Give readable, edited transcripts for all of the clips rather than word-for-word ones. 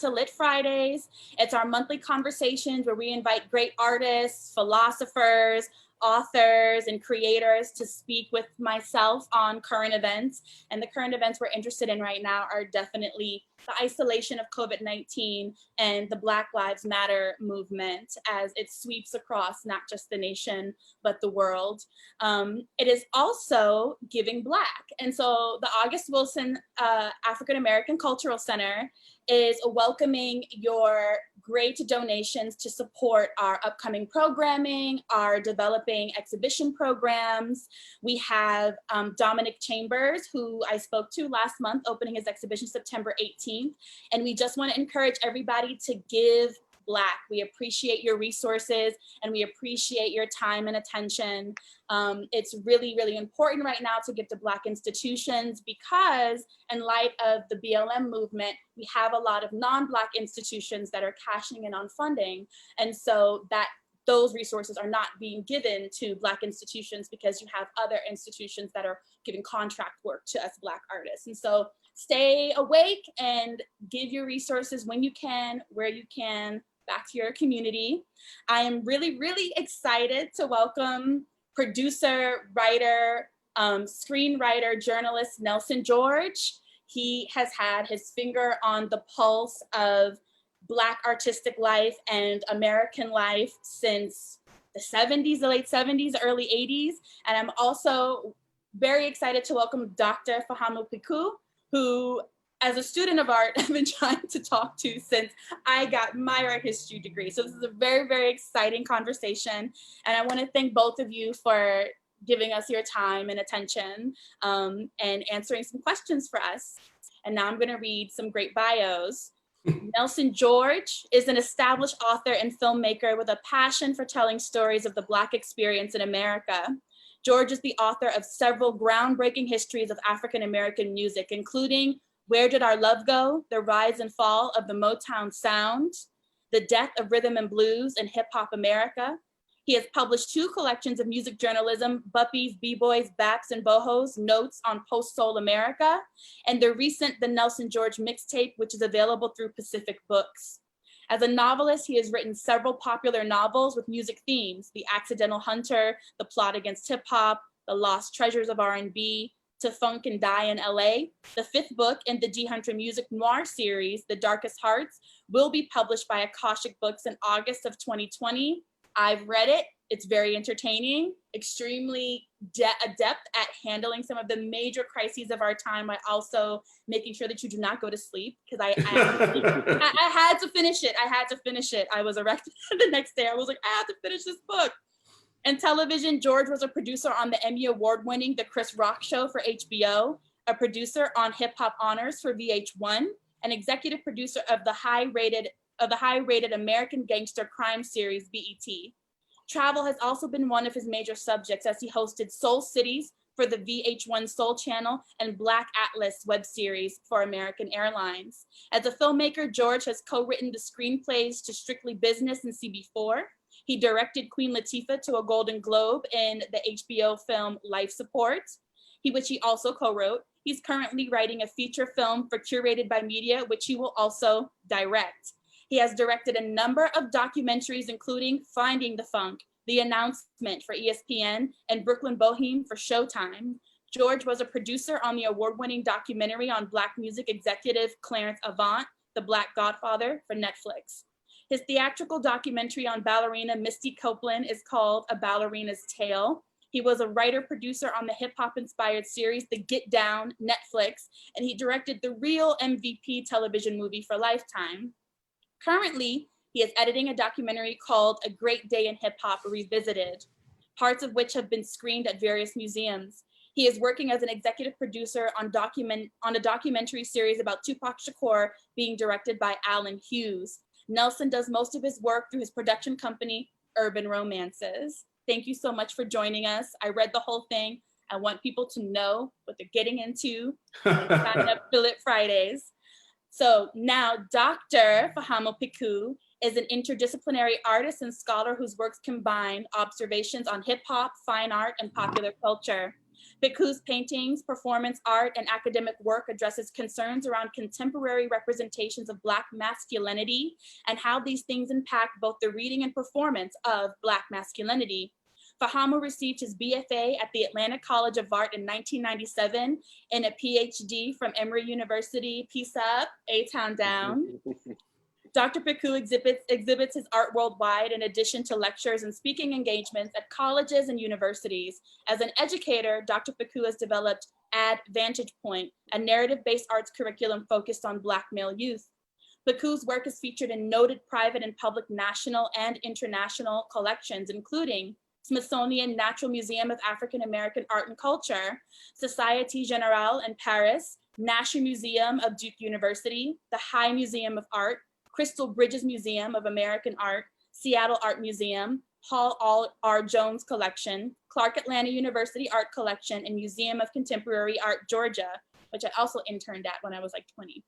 to Lit Fridays. It's our monthly conversations where we invite great artists, philosophers, authors, and creators to speak with myself on current events. And the current events we're interested in right now are definitely the isolation of COVID-19 and the Black Lives Matter movement as it sweeps across not just the nation, but the world. It is also Giving Black. And so the August Wilson African American Cultural Center is welcoming your great donations to support our upcoming programming, our developing exhibition programs. We have Dominic Chambers, who I spoke to last month, opening his exhibition September 18th. And we just want to encourage everybody to give Black. We appreciate your resources and we appreciate your time and attention. It's really, really important right now to give to Black institutions because in light of the BLM movement, we have a lot of non-Black institutions that are cashing in on funding. And so those resources are not being given to Black institutions because you have other institutions that are giving contract work to us Black artists. And so stay awake and give your resources when you can, where you can, back to your community. I am really, really excited to welcome producer, writer, screenwriter, journalist, Nelson George. He has had his finger on the pulse of Black artistic life and American life since the 70s, the late 70s, early 80s. And I'm also very excited to welcome Dr. Fahamu Pecou, who, as a student of art, I've been trying to talk to since I got my art history degree. So this is a very, very exciting conversation. And I want to thank both of you for giving us your time and attention and answering some questions for us. And now I'm going to read some great bios. Nelson George is an established author and filmmaker with a passion for telling stories of the Black experience in America. George is the author of several groundbreaking histories of African American music, including Where Did Our Love Go? The Rise and Fall of the Motown Sound, The Death of Rhythm and Blues in Hip Hop America. He has published 2 collections of music journalism, Buppies, B-Boys, Baps, and Bohos, Notes on Post-Soul America, and the recent The Nelson George Mixtape, which is available through Pacific Books. As a novelist, he has written several popular novels with music themes, The Accidental Hunter, The Plot Against Hip Hop, The Lost Treasures of R&B, To Funk and Die in LA. The 5th book in the D. Hunter Music Noir series, The Darkest Hearts, will be published by Akashic Books in August of 2020. I've read it. It's very entertaining, extremely adept at handling some of the major crises of our time, while also making sure that you do not go to sleep, because I had to finish it. I had to finish it. I was arrested the next day. I was like, I have to finish this book. In television, George was a producer on the Emmy Award-winning The Chris Rock Show for HBO, a producer on Hip Hop Honors for VH1, an executive producer of the high-rated American Gangster Crime series, BET. Travel has also been one of his major subjects as he hosted Soul Cities for the VH1 Soul Channel and Black Atlas web series for American Airlines. As a filmmaker, George has co-written the screenplays to Strictly Business and CB4. He directed Queen Latifah to a Golden Globe in the HBO film Life Support, which he also co-wrote. He's currently writing a feature film for Curated by Media, which he will also direct. He has directed a number of documentaries, including Finding the Funk, The Announcement for ESPN, and Brooklyn Boheme for Showtime. George was a producer on the award-winning documentary on Black music executive Clarence Avant, The Black Godfather, for Netflix. His theatrical documentary on ballerina Misty Copeland is called A Ballerina's Tale. He was a writer-producer on the hip-hop inspired series The Get Down, Netflix, and he directed the real MVP television movie for Lifetime. Currently, he is editing a documentary called A Great Day in Hip Hop Revisited, parts of which have been screened at various museums. He is working as an executive producer on a documentary series about Tupac Shakur being directed by Alan Hughes. Nelson does most of his work through his production company, Urban Romances. Thank you so much for joining us. I read the whole thing. I want people to know what they're getting into. Sign up for Lit Fridays. So now Dr. Fahamu Pecou is an interdisciplinary artist and scholar whose works combine observations on hip hop, fine art, and popular culture. Pecou's paintings, performance art, and academic work addresses concerns around contemporary representations of Black masculinity and how these things impact both the reading and performance of Black masculinity. Fahamu received his BFA at the Atlanta College of Art in 1997 and a PhD from Emory University. Peace up, A-Town down. Dr. Pecou exhibits his art worldwide in addition to lectures and speaking engagements at colleges and universities. As an educator, Dr. Pecou has developed Add Vantage Point, a narrative-based arts curriculum focused on Black male youth. Pecou's work is featured in noted private and public national and international collections, including Smithsonian Natural Museum of African American Art and Culture, Société Générale in Paris, National Museum of Duke University, the High Museum of Art, Crystal Bridges Museum of American Art, Seattle Art Museum, Hall R. Jones Collection, Clark Atlanta University Art Collection, and Museum of Contemporary Art, Georgia, which I also interned at when I was like 20.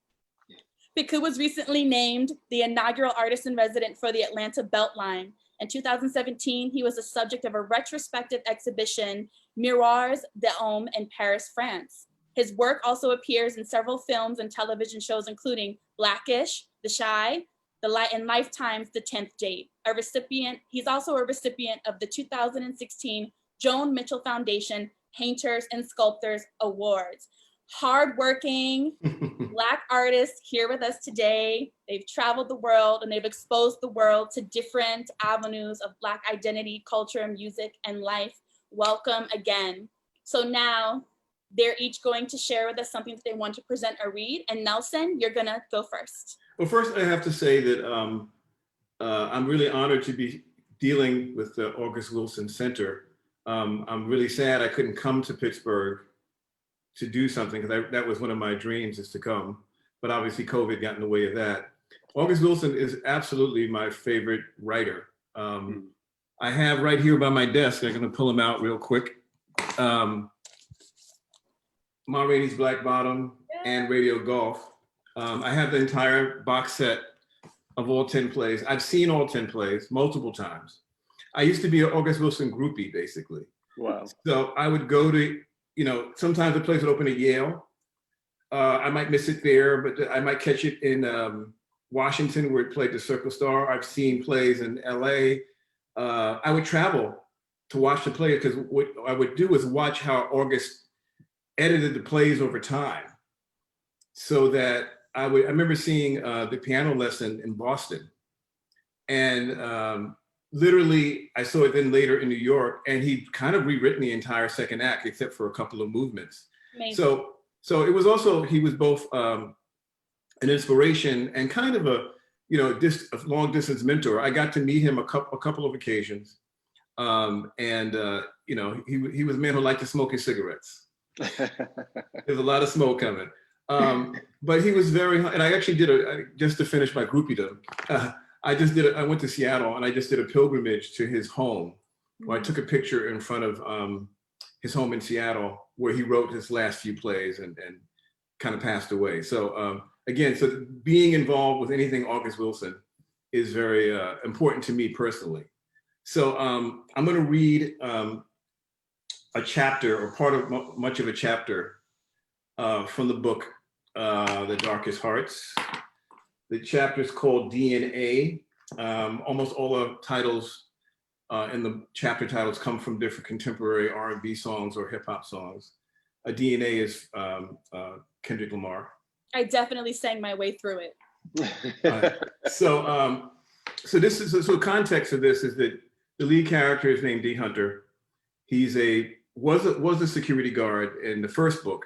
Pecou was recently named the inaugural artist in resident for the Atlanta Beltline. In 2017, he was the subject of a retrospective exhibition, Miroirs d'Homme, in Paris, France. His work also appears in several films and television shows, including Blackish, The Shy, and Lifetime's The 10th Date. He's also a recipient of the 2016 Joan Mitchell Foundation Painters and Sculptors Awards. Hardworking Black artists here with us today. They've traveled the world and they've exposed the world to different avenues of Black identity, culture, music, and life. Welcome again. So now they're each going to share with us something that they want to present or read. And Nelson, you're gonna go first. Well, first I have to say that I'm really honored to be dealing with the August Wilson Center. I'm really sad I couldn't come to Pittsburgh to do something, because that was one of my dreams, is to come. But obviously COVID got in the way of that. August Wilson is absolutely my favorite writer. I have right here by my desk, I'm gonna pull him out real quick. Ma Rainey's Black Bottom and Radio Golf. I have the entire box set of all 10 plays. I've seen all 10 plays multiple times. I used to be an August Wilson groupie, basically. Wow. So I would go to, sometimes the plays would open at Yale. I might miss it there, but I might catch it in Washington, where it played the Circle Star. I've seen plays in LA. I would travel to watch the play, because what I would do is watch how August edited the plays over time, so that I remember seeing the piano lesson in Boston, and literally I saw it then later in New York, and he'd kind of rewritten the entire second act except for a couple of movements. Amazing. So it was also, he was both an inspiration and kind of a long distance mentor. I got to meet him a couple of occasions, and he was a man who liked to smoke his cigarettes. There's a lot of smoke coming. But he was very, and I actually just to finish my groupiedom, I went to Seattle and I just did a pilgrimage to his home, where I took a picture in front of his home in Seattle, where he wrote his last few plays and kind of passed away. So again, so being involved with anything August Wilson is very important to me personally. So I'm gonna read a chapter, or part of much of a chapter from the book, The Darkest Hearts. The chapter is called DNA. Almost all the titles in the chapter titles come from different contemporary R&B songs or hip hop songs. DNA is Kendrick Lamar. I definitely sang my way through it. So this is, so context of this is that the lead character is named D. Hunter. He's was a security guard in the first book,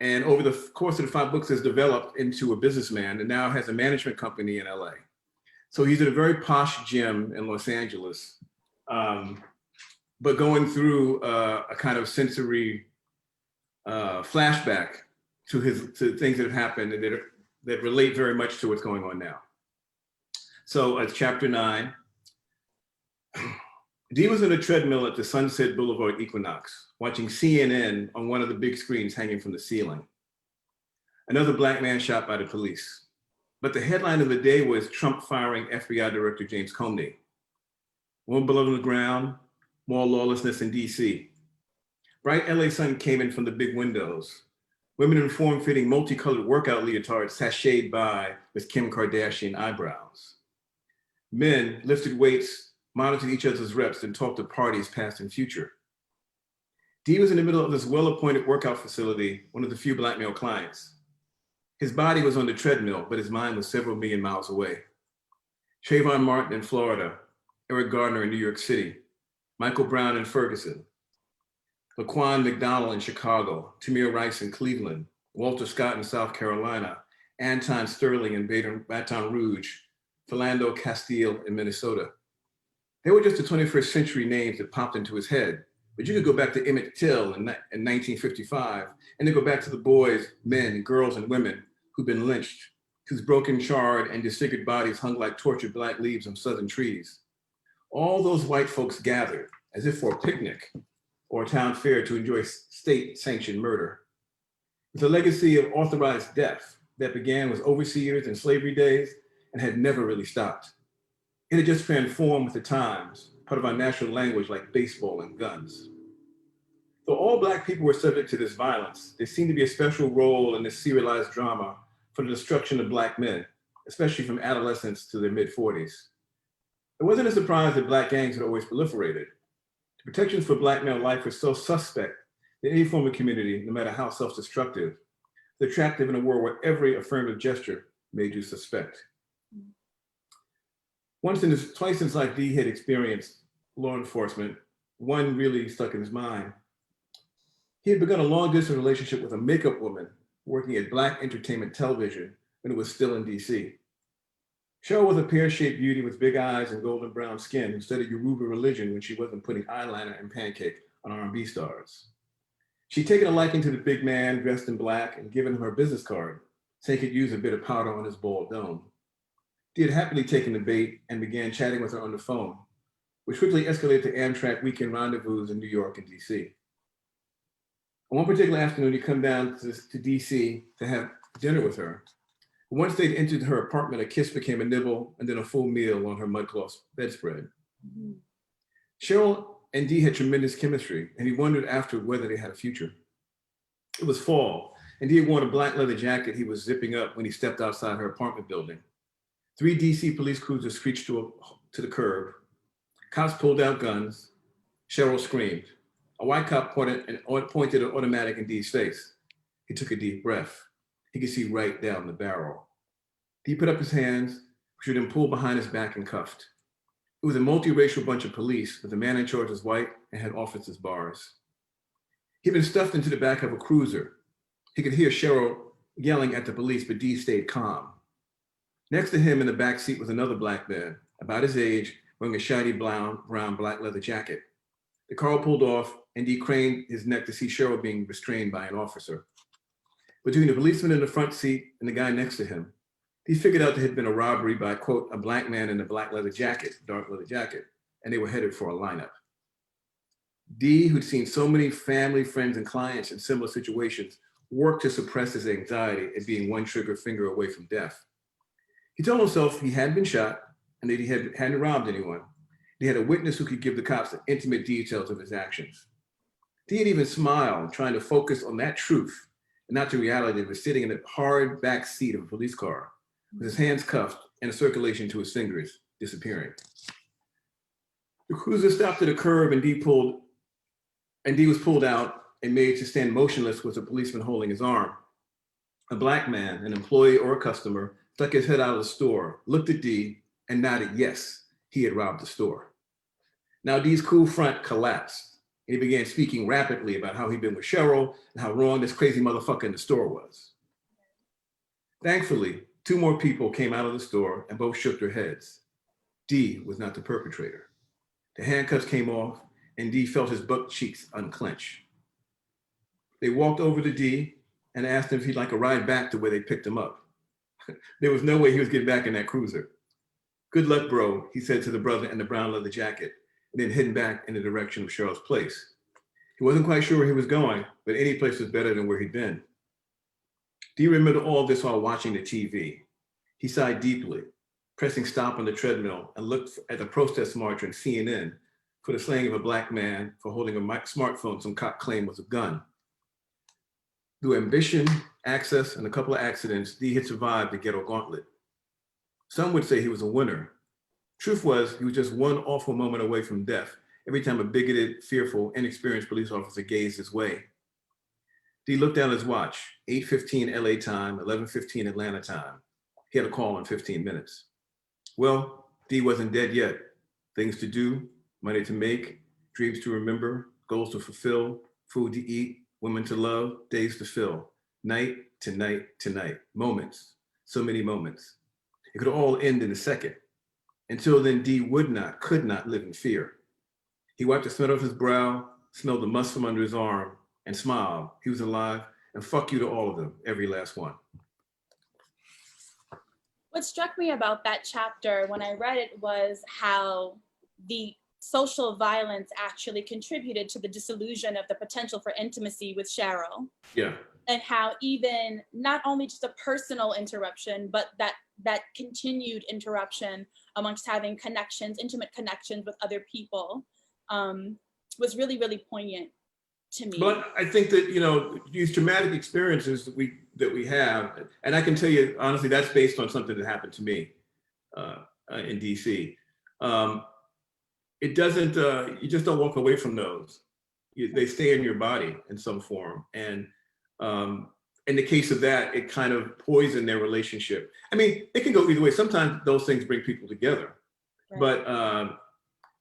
and over the course of the 5 books has developed into a businessman and now has a management company in LA. So he's at a very posh gym in Los Angeles, but going through a kind of sensory flashback to things that have happened and that relate very much to what's going on now. So it's chapter 9. Dee was on a treadmill at the Sunset Boulevard Equinox, watching CNN on one of the big screens hanging from the ceiling. Another Black man shot by the police. But the headline of the day was Trump firing FBI Director James Comey. More blood on the ground, more lawlessness in DC. Bright LA sun came in from the big windows. Women in form-fitting, multicolored workout leotards sashayed by with Kim Kardashian eyebrows. Men lifted weights, monitored each other's reps, and talked of parties past and future. D was in the middle of this well-appointed workout facility, one of the few Black male clients. His body was on the treadmill, but his mind was several million miles away. Trayvon Martin in Florida, Eric Gardner in New York City, Michael Brown in Ferguson, Laquan McDonald in Chicago, Tamir Rice in Cleveland, Walter Scott in South Carolina, Anton Sterling in Baton Rouge, Philando Castile in Minnesota. They were just the 21st century names that popped into his head, but you could go back to Emmett Till in 1955, and then go back to the boys, men, girls, and women who'd been lynched, whose broken, charred, and disfigured bodies hung like tortured Black leaves on southern trees. All those white folks gathered, as if for a picnic or a town fair, to enjoy state-sanctioned murder. It's a legacy of authorized death that began with overseers and slavery days and had never really stopped. It had just transformed with the times, part of our national language like baseball and guns. Though all Black people were subject to this violence, there seemed to be a special role in this serialized drama for the destruction of Black men, especially from adolescence to their mid-40s. It wasn't a surprise that Black gangs had always proliferated. The protections for Black male life were so suspect that any form of community, no matter how self-destructive, is attractive in a world where every affirmative gesture made you suspect. Twice in his life, D had experienced law enforcement. One really stuck in his mind. He had begun a long-distance relationship with a makeup woman working at Black Entertainment Television when it was still in DC. Cheryl was a pear-shaped beauty with big eyes and golden brown skin who studied Yoruba religion when she wasn't putting eyeliner and pancake on R&B stars. She'd taken a liking to the big man dressed in Black and given him her business card so he could use a bit of powder on his bald dome. He had happily taken the bait and began chatting with her on the phone, which quickly escalated to Amtrak weekend rendezvous in New York and DC. On one particular afternoon, he come down to DC to have dinner with her. Once they'd entered her apartment, a kiss became a nibble and then a full meal on her mudcloth bedspread. Mm-hmm. Cheryl and D had tremendous chemistry, and he wondered afterward whether they had a future. It was fall, and D had worn a black leather jacket he was zipping up when he stepped outside her apartment building. 3 DC police cruisers screeched to the curb. Cops pulled out guns. Cheryl screamed. A white cop pointed an automatic in D's face. He took a deep breath. He could see right down the barrel. D put up his hands, which were then pulled behind his back and cuffed. It was a multiracial bunch of police, but the man in charge was white and had officers' bars. He'd been stuffed into the back of a cruiser. He could hear Cheryl yelling at the police, but D stayed calm. Next to him in the back seat was another Black man, about his age, wearing a shiny brown black leather jacket. The car pulled off, and D craned his neck to see Cheryl being restrained by an officer. Between the policeman in the front seat and the guy next to him, he figured out there had been a robbery by, quote, a Black man in a black leather jacket, dark leather jacket, and they were headed for a lineup. D, who'd seen so many family, friends, and clients in similar situations, worked to suppress his anxiety at being one trigger finger away from death. He told himself he hadn't been shot and that he hadn't robbed anyone. He had a witness who could give the cops the intimate details of his actions. D had even smiled, trying to focus on that truth and not the reality of sitting in the hard back seat of a police car with his hands cuffed and a circulation to his fingers disappearing. The cruiser stopped at a curb and D was pulled out and made to stand motionless with a policeman holding his arm. A Black man, an employee or a customer, stuck his head out of the store, looked at D, and nodded yes, he had robbed the store. Now D's cool front collapsed, and he began speaking rapidly about how he'd been with Cheryl and how wrong this crazy motherfucker in the store was. Thankfully, 2 more people came out of the store and both shook their heads. D was not the perpetrator. The handcuffs came off, and D felt his buck cheeks unclench. They walked over to D and asked him if he'd like a ride back to where they picked him up. There was no way he was getting back in that cruiser. Good luck, bro, he said to the brother in the brown leather jacket, and then heading back in the direction of Cheryl's place. He wasn't quite sure where he was going, but any place was better than where he'd been. D remembered all this while watching the TV. He sighed deeply, pressing stop on the treadmill, and looked at the protest march on CNN, for the slaying of a black man for holding a smartphone some cop claimed was a gun. Through ambition, access, and a couple of accidents, D had survived the ghetto gauntlet. Some would say he was a winner. Truth was, he was just one awful moment away from death every time a bigoted, fearful, inexperienced police officer gazed his way. D looked down at his watch, 8:15 LA time, 11:15 Atlanta time. He had a call in 15 minutes. Well, D wasn't dead yet. Things to do, money to make, dreams to remember, goals to fulfill, food to eat, women to love, days to fill, night to night to night, moments, so many moments. It could all end in a second. Until then, D could not live in fear. He wiped the sweat off his brow, smelled the musk from under his arm, and smiled. He was alive, and fuck you to all of them, every last one. What struck me about that chapter when I read it was how the social violence actually contributed to the disillusion of the potential for intimacy with Cheryl. Yeah. And how even not only just a personal interruption, but that continued interruption amongst having connections, intimate connections with other people, was really, really poignant to me. But I think that, these traumatic experiences that we have, and I can tell you, honestly, that's based on something that happened to me in DC. It doesn't, you just don't walk away from those. They stay in your body in some form. And in the case of that, it kind of poisoned their relationship. I mean, it can go either way. Sometimes those things bring people together. Right. But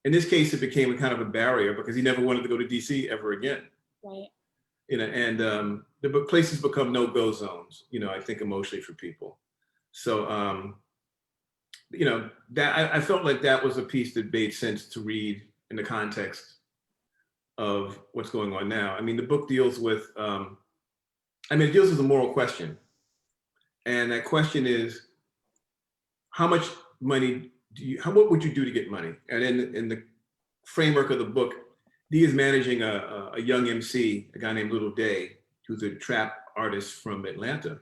in this case, it became a kind of a barrier because he never wanted to go to DC ever again. Right. And the places become no-go zones, I think emotionally for people. So, that I felt like that was a piece that made sense to read in the context of what's going on now. I mean, the book deals with, it deals with a moral question. And that question is, how much money what would you do to get money? And in the framework of the book, Dee is managing a young MC, a guy named Little Day, who's a trap artist from Atlanta,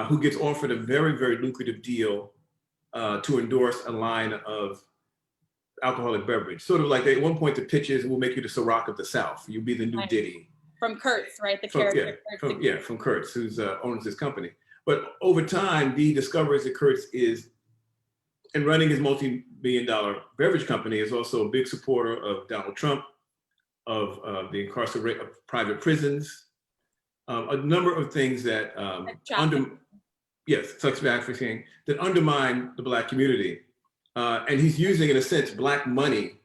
who gets offered a very, very lucrative deal to endorse a line of alcoholic beverage. Sort of like at one point the pitch is, we'll make you the Ciroc of the South. You'll be the new Diddy. From Kurtz, right? The character. From Kurtz, who's owns this company. But over time, Dee discovers that Kurtz is, and running his multi-billion-dollar beverage company, is also a big supporter of Donald Trump, of the incarceration of private prisons, a number of things that sex trafficking, that undermine the Black community. And he's using, in a sense, Black money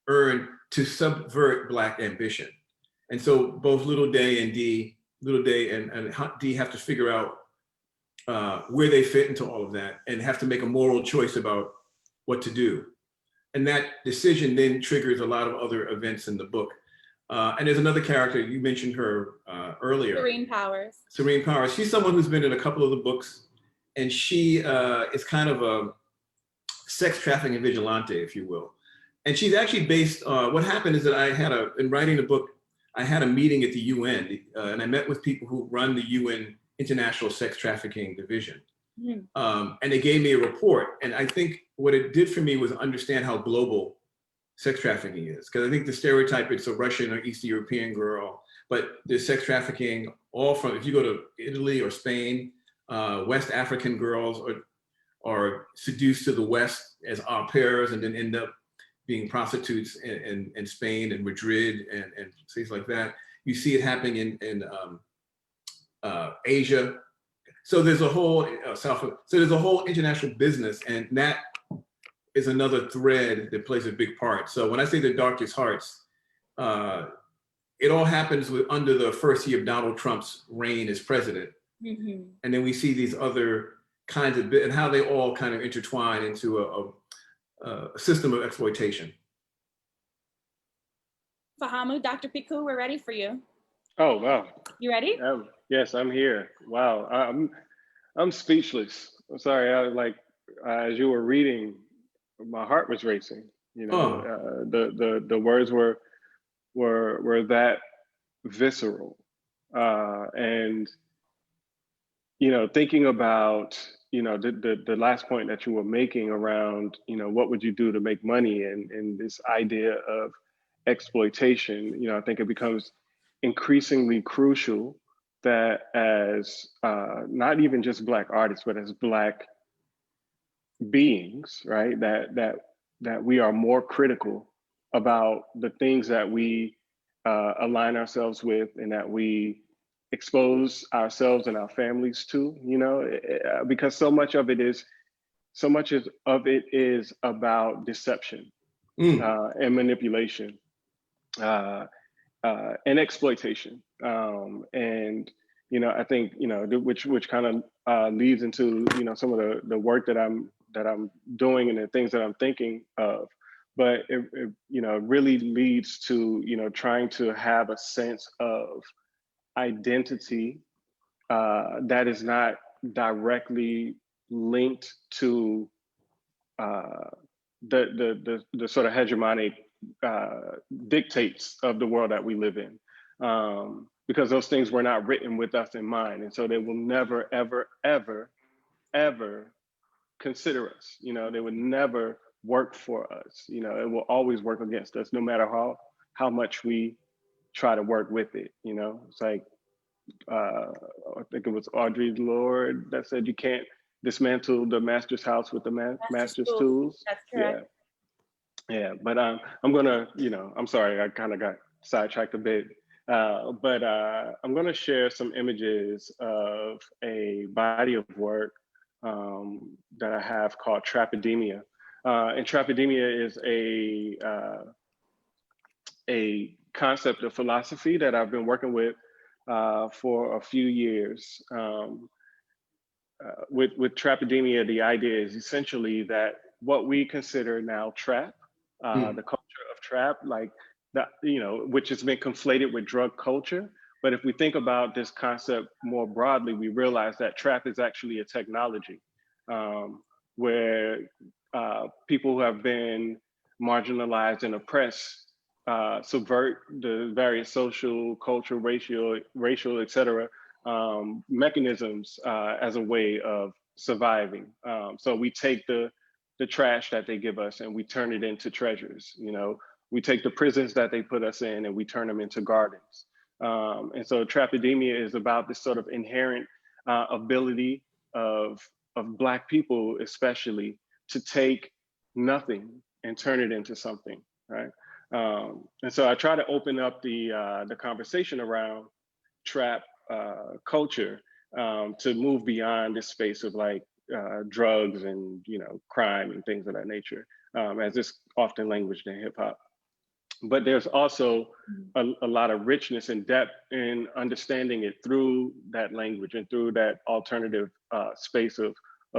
earned to subvert Black ambition. And so both Little Day and Dee have to figure out where they fit into all of that and have to make a moral choice about what to do. And that decision then triggers a lot of other events in the book. And there's another character, you mentioned her earlier. Serene Powers. Serene Powers. She's someone who's been in a couple of the books, and she is kind of a sex trafficking vigilante, if you will. And she's actually based, what happened is that in writing the book, I had a meeting at the UN, and I met with people who run the UN International Sex Trafficking Division. And they gave me a report. And I think what it did for me was understand how global sex trafficking is. Because I think the stereotype, it's a Russian or Eastern European girl, but there's sex trafficking all from, if you go to Italy or Spain, West African girls are seduced to the West as au pairs and then end up being prostitutes in Spain and Madrid and things like that. You see it happening in Asia. So there's a whole international business, and that is another thread that plays a big part. So when I say the darkest hearts, it all happens under the first year of Donald Trump's reign as president. Mm-hmm. And then we see these other kinds of and how they all kind of intertwine into a system of exploitation. Fahamu, Dr. Pecou, we're ready for you. Oh, wow. You ready? Yes, I'm here. Wow, I'm speechless. I'm sorry. As you were reading, my heart was racing. The words were that visceral, and thinking about the last point that you were making around, what would you do to make money, and this idea of exploitation. I think it becomes increasingly crucial that as not even just Black artists, but as Black beings, right? That we are more critical about the things that we align ourselves with, and that we expose ourselves and our families to. Because so much of it is about deception and manipulation and exploitation. And I think which kind of leads into some of the work that I'm doing and the things that I'm thinking of. But it really leads to trying to have a sense of identity that is not directly linked to the sort of hegemonic dictates of the world that we live in, because those things were not written with us in mind, and so they will never, ever, ever, ever consider us. They would never work for us. It will always work against us, no matter how much we try to work with it. It's like I think it was Audre Lorde that said, "You can't dismantle the master's house with the master's tools." That's correct. Yeah. But I'm gonna, I'm sorry, I kind of got sidetracked a bit. But I'm gonna share some images of a body of work that I have called Trapedemia. And Trapedemia is a concept of philosophy that I've been working with for a few years. With Trapedemia, the idea is essentially that what we consider now trap, the culture of trap, like that, which has been conflated with drug culture. But if we think about this concept more broadly, we realize that trap is actually a technology where people who have been marginalized and oppressed subvert the various social, cultural, racial, et cetera, mechanisms as a way of surviving. So we take the trash that they give us and we turn it into treasures. We take the prisons that they put us in and we turn them into gardens. And so Trapedemia is about this sort of inherent ability of Black people, especially, to take nothing and turn it into something, right? And so I try to open up the conversation around trap culture to move beyond this space of like drugs and crime and things of that nature, as it's often languaged in hip hop. But there's also a lot of richness and depth in understanding it through that language and through that alternative space of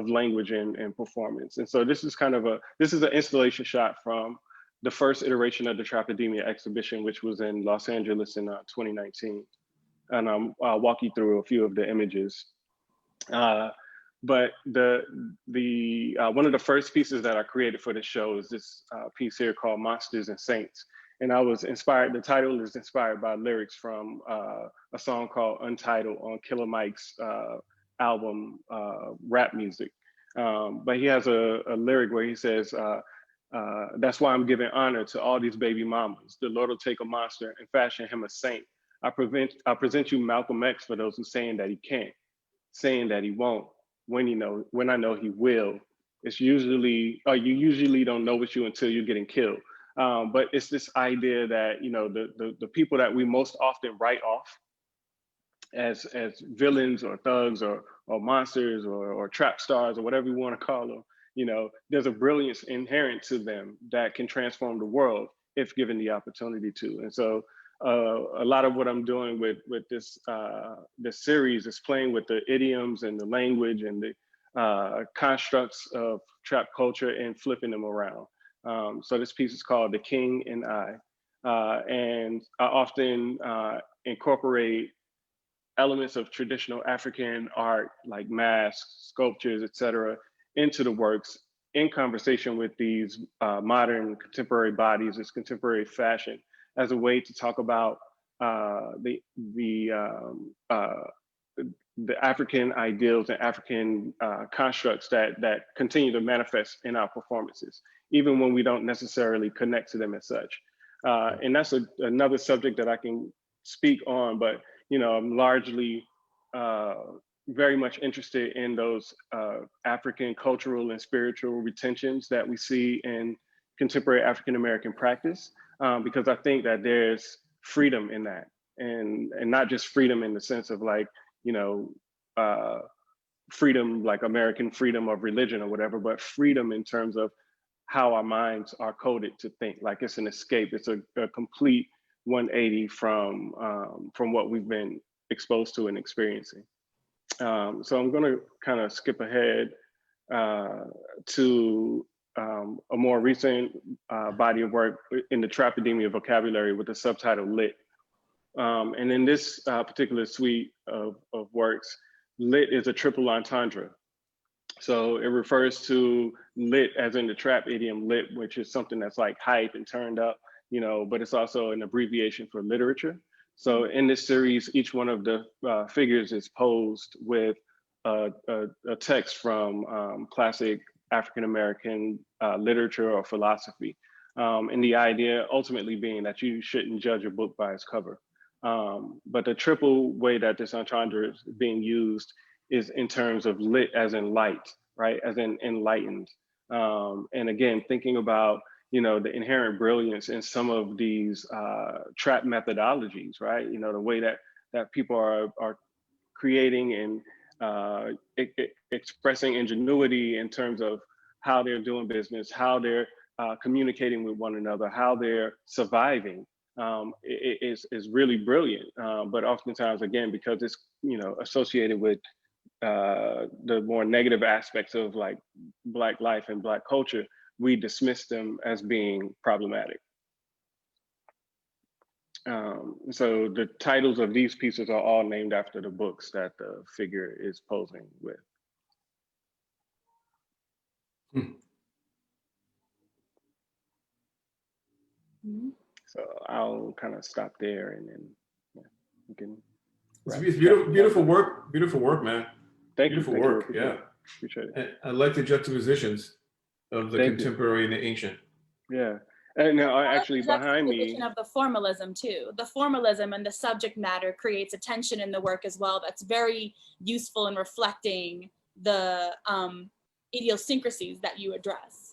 language and performance. And so this is an installation shot from the first iteration of the Trapedemia exhibition, which was in Los Angeles in 2019. And I'll walk you through a few of the images. But the one of the first pieces that I created for the show is this piece here called Monsters and Saints. And I was inspired, the title is inspired by lyrics from a song called Untitled on Killer Mike's album, Rap Music. But he has a lyric where he says, that's why I'm giving honor to all these baby mamas. The Lord will take a monster and fashion him a saint. I present you Malcolm X for those who saying that he can't, saying that he won't, when I know he will. It's usually, you usually don't know it's you until you're getting killed. But it's this idea that, the people that we most often write off as villains or thugs or monsters or trap stars or whatever you want to call them, there's a brilliance inherent to them that can transform the world if given the opportunity to. And so a lot of what I'm doing with this series is playing with the idioms and the language and the constructs of trap culture and flipping them around. So this piece is called The King and I. And I often incorporate elements of traditional African art like masks, sculptures, et cetera, into the works in conversation with these modern contemporary bodies, this contemporary fashion, as a way to talk about the African ideals and African constructs that continue to manifest in our performances, even when we don't necessarily connect to them as such. And that's another subject that I can speak on, but I'm largely very much interested in those African cultural and spiritual retentions that we see in contemporary African American practice, because I think that there's freedom in that, and not just freedom in the sense of like, freedom like American freedom of religion or whatever, but freedom in terms of how our minds are coded to think. Like it's an escape. It's a complete 180 from what we've been exposed to and experiencing. So I'm going to kind of skip ahead to a more recent body of work in the Trapedemia vocabulary with the subtitle Lit. And in this particular suite of works, lit is a triple entendre. So it refers to lit as in the trap idiom lit, which is something that's like hype and turned up, but it's also an abbreviation for literature. So in this series, each one of the figures is posed with a text from classic African-American literature or philosophy. And the idea ultimately being that you shouldn't judge a book by its cover. But the triple way that this entendre is being used is in terms of lit as in light, right? As in enlightened. And again, thinking about, the inherent brilliance in some of these trap methodologies, right? The way that people are creating and expressing ingenuity in terms of how they're doing business, how they're communicating with one another, how they're surviving. Is really brilliant, but oftentimes, again, because it's associated with the more negative aspects of like Black life and Black culture, we dismiss them as being problematic. So the titles of these pieces are all named after the books that the figure is posing with. So I'll kind of stop there, and then we can. It's beautiful work, man. Thank you. Beautiful work, yeah. Appreciate it. And I like the juxtapositions of the contemporary and the ancient. Yeah, and now actually behind me. Of the formalism too. The formalism and the subject matter creates a tension in the work as well. That's very useful in reflecting the idiosyncrasies that you address.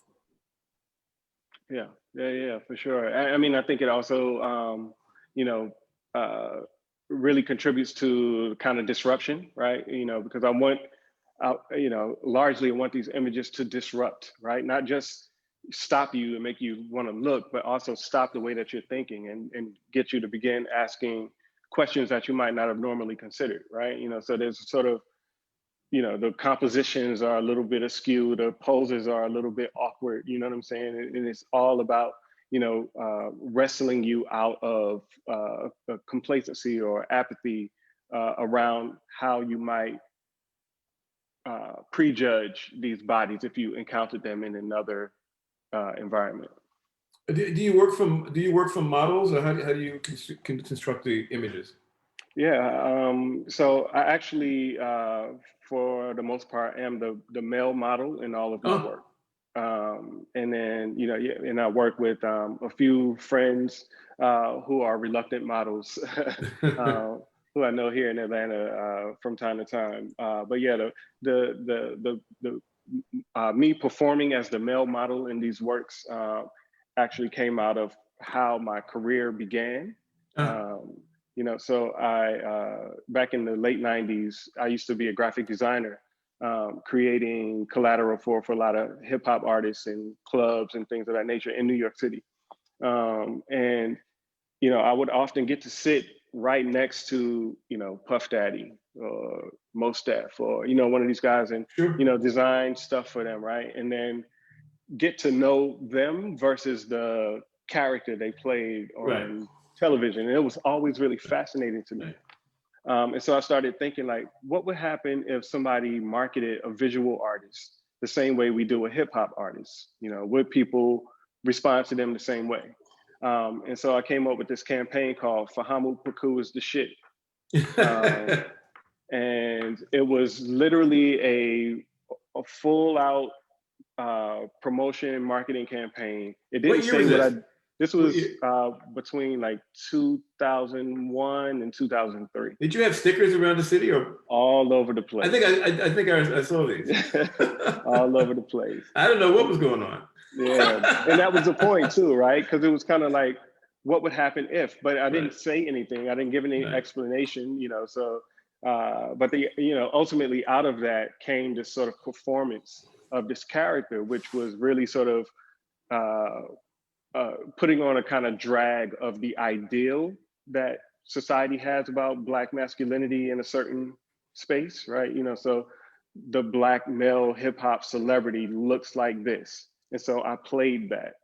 Yeah, for sure. I mean, I think it also, really contributes to kind of disruption, right? Because largely I want these images to disrupt, right? Not just stop you and make you want to look, but also stop the way that you're thinking and get you to begin asking questions that you might not have normally considered, right? So there's sort of, the compositions are a little bit askew, the poses are a little bit awkward, you know what I'm saying? And it's all about, wrestling you out of complacency or apathy around how you might prejudge these bodies if you encountered them in another environment. Do you work from models, or how do you construct the images? Yeah, so I actually, for the most part, am the male model in all of my work. And then, and I work with a few friends who are reluctant models who I know here in Atlanta from time to time. But yeah, me performing as the male model in these works actually came out of how my career began. So I, back in the late 90s, I used to be a graphic designer, creating collateral for a lot of hip hop artists and clubs and things of that nature in New York City. And, I would often get to sit right next to, Puff Daddy or Mos Def or, one of these guys and, design stuff for them, right? And then get to know them versus the character they played on television. And it was always really fascinating to me. And so I started thinking, like, what would happen if somebody marketed a visual artist the same way we do a hip hop artist? Would people respond to them the same way? And so I came up with this campaign called Fahamu, Pecou is the shit. And it was literally a full out promotion and marketing campaign. It didn't What year say was what this? this was between like 2001 and 2003. Did you have stickers around the city or? All over the place. I think I saw these. All over the place. I don't know what was going on. Yeah, and that was the point too, right? Because it was kind of like, what would happen if? But I didn't say anything. I didn't give any explanation, you know. So, but ultimately out of that came this sort of performance of this character, which was really sort of putting on a kind of drag of the ideal that society has about Black masculinity in a certain space, right? You know, so the Black male hip hop celebrity looks like this. And so I played that,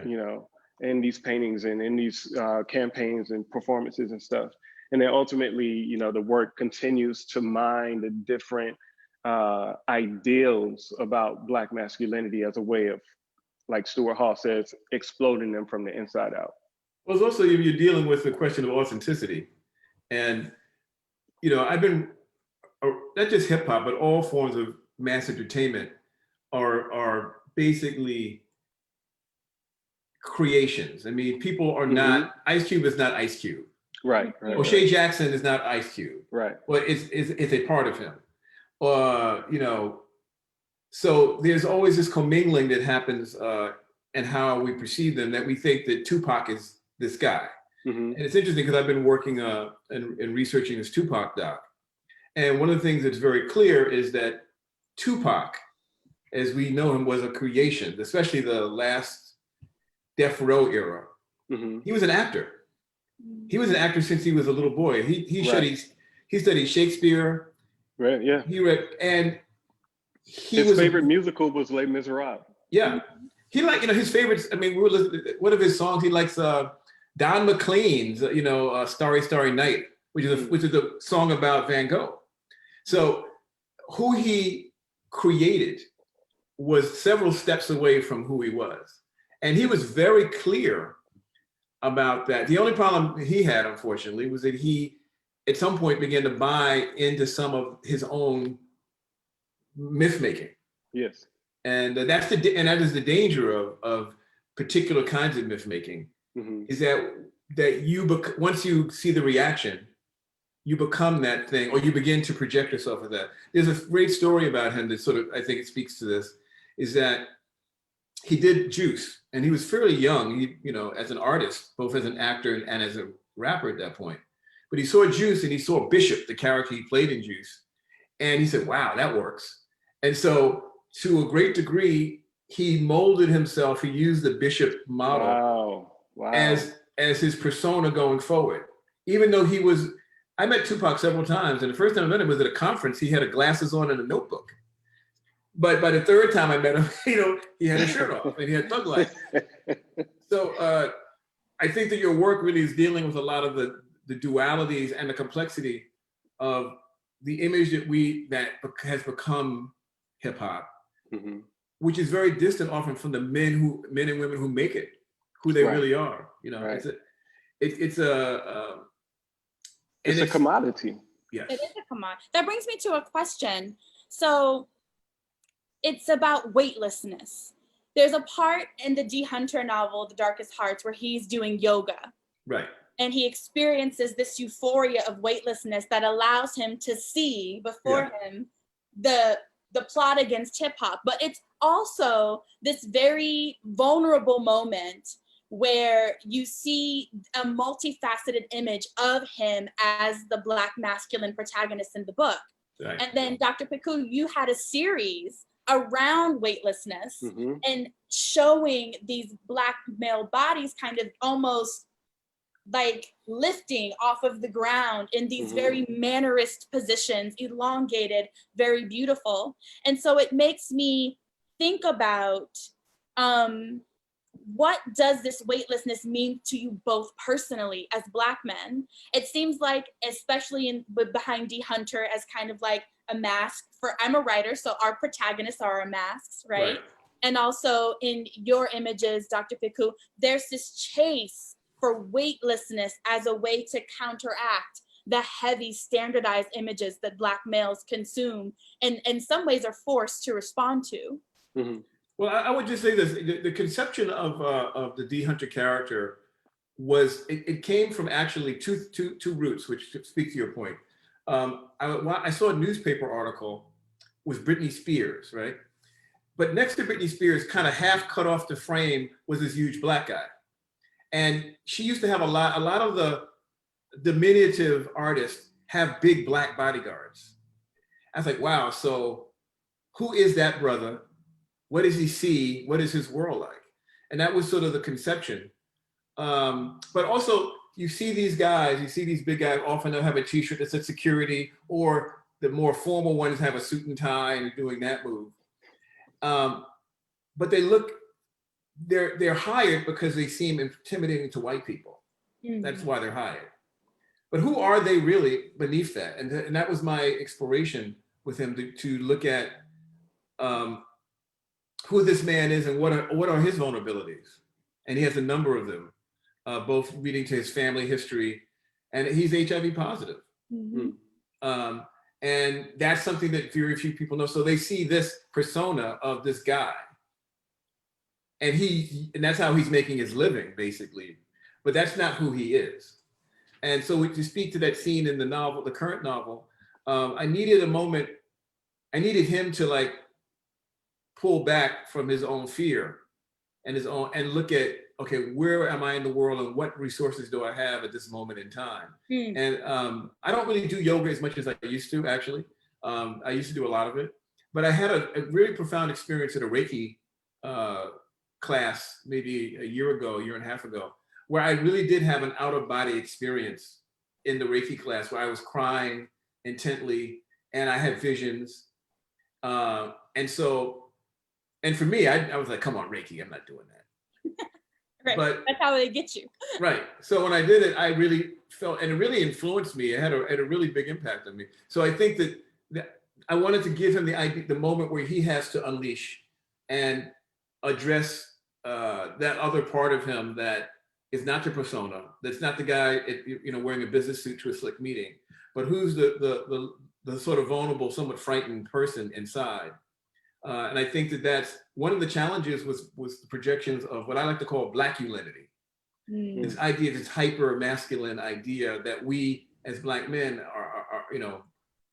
you know, in these paintings and in these campaigns and performances and stuff. And then ultimately, you know, the work continues to mine the different ideals about Black masculinity as a way of, like Stuart Hall says, exploding them from the inside out. Well, it's also, you're dealing with the question of authenticity. And, you know, I've been, not just hip hop, but all forms of mass entertainment are basically creations. I mean, people are not, Ice Cube is not Ice Cube. Right. O'Shea Jackson is not Ice Cube. Right. Well, it's a part of him. You know, so there's always this commingling that happens and how we perceive them, that we think that Tupac is this guy. And it's interesting because I've been working and researching this Tupac doc. And one of the things that's very clear is that Tupac, as we know him, was a creation, especially the last Death Row era. He was an actor. He was an actor since he was a little boy. He studied Shakespeare. Right. Yeah. He read, and his favorite musical was Les Miserables. Yeah. He liked, you know, his favorites. I mean, we were listening, one of his songs, he likes Don McLean's, you know, Starry, Starry Night, which is a song about Van Gogh. So who he created was several steps away from who he was. And he was very clear about that. The only problem he had, unfortunately, was that he, at some point, began to buy into some of his own myth making. Yes. And that is the danger of particular kinds of myth making, is that once you see the reaction, you become that thing, or you begin to project yourself as that. There's a great story about him that sort of, I think it speaks to this, is that he did Juice, and he was fairly young, you know, as an artist, both as an actor and as a rapper at that point. But he saw Juice and he saw Bishop, the character he played in Juice, and he said, wow, that works. And so to a great degree, he molded himself, he used the Bishop model as his persona going forward. Even though I met Tupac several times, and the first time I met him was at a conference. He had glasses on and a notebook. But by the third time I met him, you know, he had a shirt off and he had thug life. So I think that your work really is dealing with a lot of the dualities and the complexity of the image that has become hip hop, which is very distant often from the men and women who make it, who they really are. You know, it's a commodity. Yes. It is a commodity. That brings me to a question. So it's about weightlessness. There's a part in the D. Hunter novel, The Darkest Hearts, where he's doing yoga. Right. And he experiences this euphoria of weightlessness that allows him to see before him the plot against hip hop. But it's also this very vulnerable moment where you see a multifaceted image of him as the Black masculine protagonist in the book. Right. And then Dr. Pecou, you had a series around weightlessness and showing these Black male bodies kind of almost like lifting off of the ground in these very mannerist positions, elongated, very beautiful. And so it makes me think about what does this weightlessness mean to you both personally as Black men? It seems like, especially behind D. Hunter, as kind of like a mask for, I'm a writer, so our protagonists are our masks, right? And also in your images, Dr. Pecou, there's this chase for weightlessness as a way to counteract the heavy standardized images that Black males consume and in some ways are forced to respond to. Mm-hmm. Well, I would just say this: the conception of the D. Hunter character was it came from actually two roots, which speak to your point. I saw a newspaper article with Britney Spears, right? But next to Britney Spears, kind of half cut off the frame, was this huge Black guy, and she used to have a lot of the diminutive artists have big Black bodyguards. I was like, wow, so who is that brother? What does he see? What is his world like? And that was sort of the conception. But also, you see these guys, you see these big guys, often they'll have a t-shirt that says security, or the more formal ones have a suit and tie and doing that move. But they're hired because they seem intimidating to white people. Mm-hmm. That's why they're hired. But who are they really beneath that? And that was my exploration with him to look at who this man is and what are his vulnerabilities. And he has a number of them, both leading to his family history, and he's HIV positive. Mm-hmm. And that's something that very few people know. So they see this persona of this guy, and that's how he's making his living, basically. But that's not who he is. And so to speak to that scene in the novel, the current novel, I needed a moment. I needed him to like pull back from his own fear and look at, okay, where am I in the world and what resources do I have at this moment in time? And I don't really do yoga as much as I used to, actually. I used to do a lot of it, but I had a really profound experience at a Reiki class maybe a year and a half ago, where I really did have an out-of-body experience in the Reiki class where I was crying intently and I had visions. And for me, I was like, come on, Reiki, I'm not doing that. Right. But that's how they get you. Right. So when I did it, I really felt, and it really influenced me. It had a really big impact on me. So I think that I wanted to give him the moment where he has to unleash and address that other part of him that is not the persona. That's not the guy, wearing a business suit to a slick meeting, but who's the sort of vulnerable, somewhat frightened person inside. And I think that's one of the challenges was the projections of what I like to call Blackulinity. This idea, this hyper masculine idea that we as Black men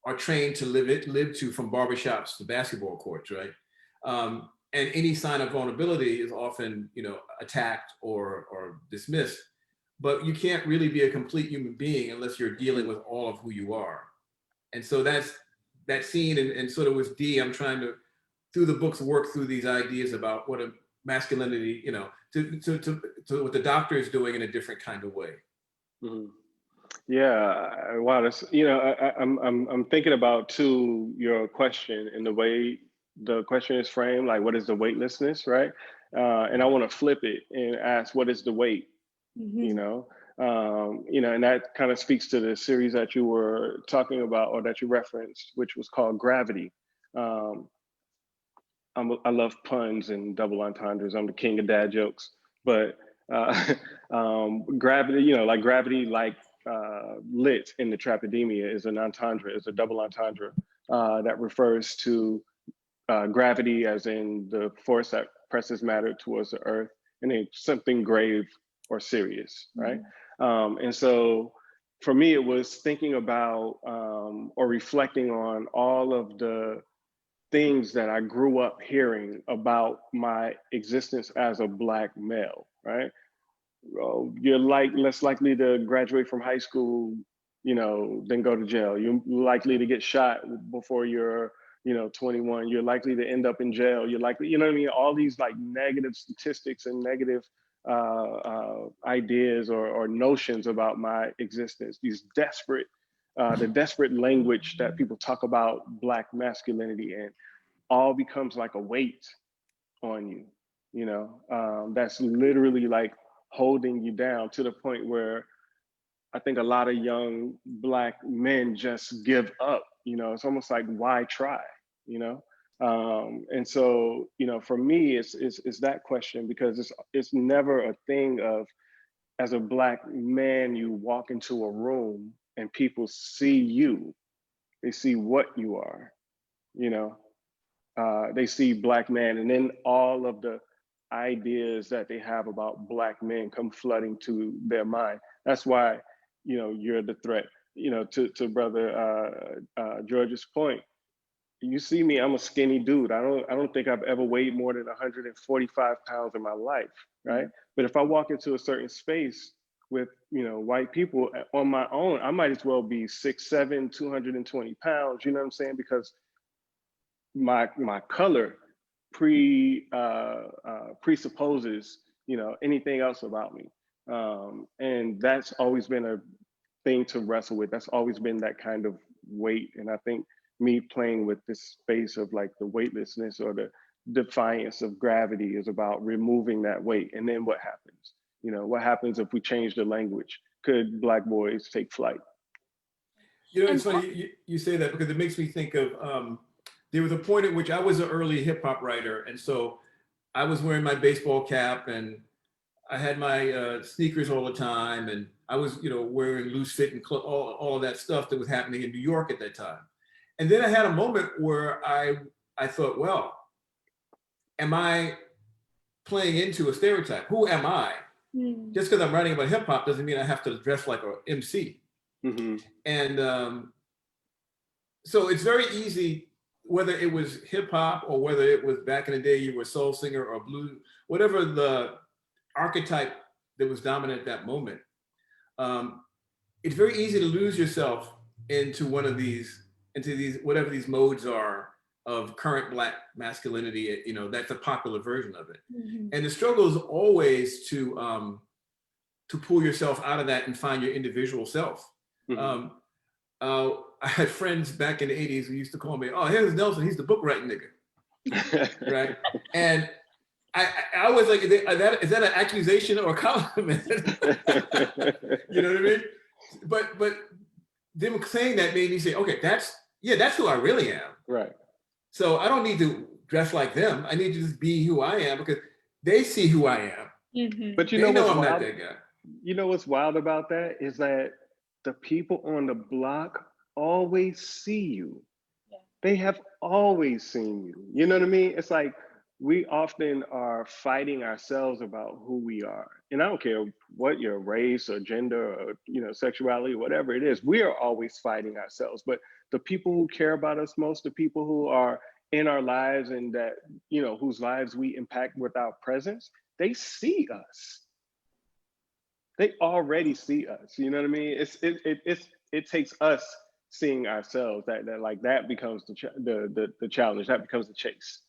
are trained to live to, from barbershops to basketball courts, right? And any sign of vulnerability is often, attacked or dismissed. But you can't really be a complete human being unless you're dealing with all of who you are. And so that's that scene, and sort of with D, I'm trying to, through the books, work through these ideas about what a masculinity, to what the Doctor is doing in a different kind of way. Mm-hmm. Yeah, wow. That's, I'm thinking about too your question and the way the question is framed, like what is the weightlessness, right? And I want to flip it and ask, what is the weight? Mm-hmm. And that kind of speaks to the series that you were talking about, or that you referenced, which was called Gravity. I love puns and double entendres. I'm the king of dad jokes, but gravity, like gravity, like lit in the Trapedemia is an entendre, is a double entendre that refers to gravity as in the force that presses matter towards the earth, and then something grave or serious, right? And so for me, it was thinking about or reflecting on all of the things that I grew up hearing about my existence as a Black male, right? You're less likely to graduate from high school, than go to jail. You're likely to get shot before you're, 21. You're likely to end up in jail. You're likely, what I mean? All these like negative statistics and negative ideas or notions about my existence. These the desperate language that people talk about Black masculinity in, all becomes like a weight on you, that's literally like holding you down to the point where I think a lot of young Black men just give up. It's almost like, why try? And so, for me, it's that question, because it's never a thing of, as a Black man, you walk into a room and people see you. They see what you are, you know. They see Black man, and then all of the ideas that they have about Black men come flooding to their mind. That's why, you know, you're the threat. You know, to brother George's point, you see me, I'm a skinny dude. I don't think I've ever weighed more than 145 pounds in my life, right? But if I walk into a certain space with, you know, white people on my own, I might as well be 6'7", 220 pounds, you know what I'm saying? Because my color presupposes, you know, anything else about me. And that's always been a thing to wrestle with. That's always been that kind of weight. And I think me playing with this space of like the weightlessness or the defiance of gravity is about removing that weight. And then what happens? You know, what happens if we change the language? Could Black boys take flight? You know, it's funny you say that, because it makes me think of, there was a point at which I was an early hip hop writer. And so I was wearing my baseball cap and I had my sneakers all the time. And I was, you know, wearing loose fit and all of that stuff that was happening in New York at that time. And then I had a moment where I thought, well, am I playing into a stereotype? Who am I? Just because I'm writing about hip hop doesn't mean I have to dress like an MC. And so it's very easy, whether it was hip hop or whether it was back in the day you were a soul singer or blues, whatever the archetype that was dominant at that moment, it's very easy to lose yourself into whatever these modes are of current Black masculinity. You know, that's a popular version of it. And the struggle is always to pull yourself out of that and find your individual self. I had friends back in the 80s who used to call me, oh, here's Nelson, he's the book writing nigga. Right? And I was like, is that an accusation or a compliment? You know what I mean? But them saying that made me say, okay, that's who I really am. Right. So I don't need to dress like them. I need to just be who I am, because they see who I am. But you know I'm not that guy. You know what's wild about that is that the people on the block always see you. They have always seen you. You know what I mean? It's like we often are fighting ourselves about who we are. And I don't care what your race or gender or, you know, sexuality, whatever it is, we are always fighting ourselves. But the people who care about us most, the people who are in our lives and that, you know, whose lives we impact with our presence, they see us. They already see us. You know what I mean? It takes us seeing ourselves that becomes the challenge. That becomes the chase.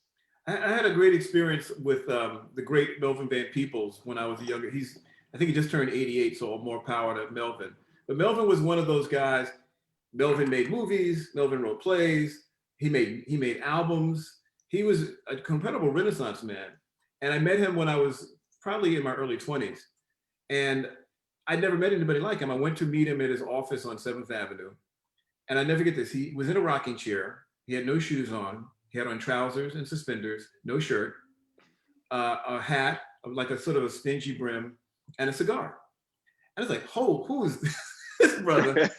I had a great experience with the great Melvin Van Peebles when I was younger. I think he just turned 88, so more power to Melvin. But Melvin was one of those guys. Melvin made movies. Melvin wrote plays. He made albums. He was a incredible Renaissance man. And I met him when I was probably in my early 20s. And I'd never met anybody like him. I went to meet him at his office on 7th Avenue. And I never get this. He was in a rocking chair. He had no shoes on. He had on trousers and suspenders, no shirt, a hat, like a sort of a stingy brim, and a cigar. And I was like, who is this brother?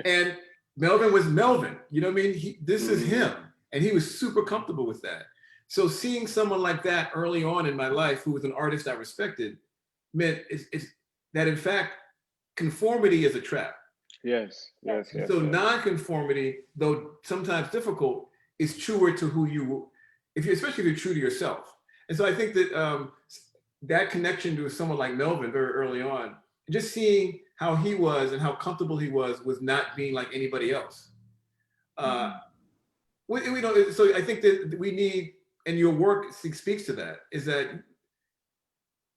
And Melvin was Melvin. You know what I mean? This is him. And he was super comfortable with that. So seeing someone like that early on in my life, who was an artist I respected, meant it's that in fact, conformity is a trap. Yes. So non-conformity, though sometimes difficult, is truer to who you, especially if you're true to yourself. And so I think that that connection to someone like Melvin very early on, just seeing how he was and how comfortable he was with not being like anybody else. We know, so I think that we need, and your work speaks to that, is that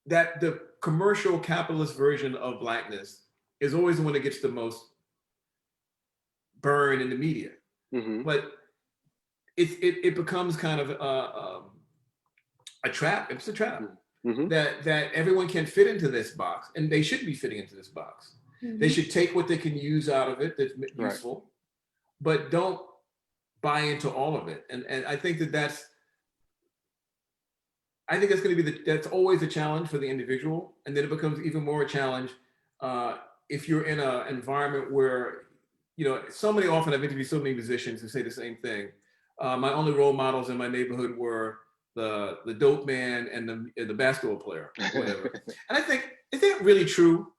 the commercial capitalist version of Blackness is always the one that gets the most burn in the media. But it becomes kind of a trap. It's a trap that everyone can fit into this box, and they should be fitting into this box. They should take what they can use out of it that's useful, but don't buy into all of it. And I think that's going to be that's always a challenge for the individual, and then it becomes even more a challenge if you're in an environment where, you know, so many often I've interviewed so many musicians who say the same thing. My only role models in my neighborhood were the dope man and the basketball player, or whatever. And I think, is that really true?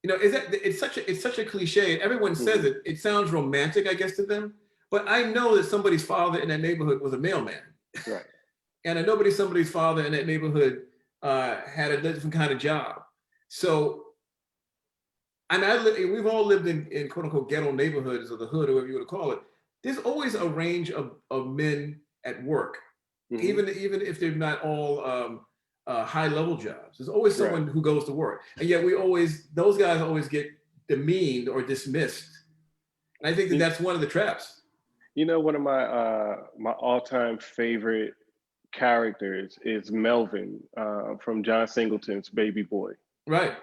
You know, is that it's such a cliche, and everyone says it. It sounds romantic, I guess, to them. But I know that somebody's father in that neighborhood was a mailman. Right. And I know somebody's father in that neighborhood had a different kind of job. So, and we've all lived in quote unquote ghetto neighborhoods, or the hood, or whatever you want to call it. There's always a range of men at work, even if they're not all high level jobs. There's always someone who goes to work, and yet those guys always get demeaned or dismissed. And I think that's one of the traps. You know, one of my all-time favorite characters is Melvin from John Singleton's Baby Boy. Right.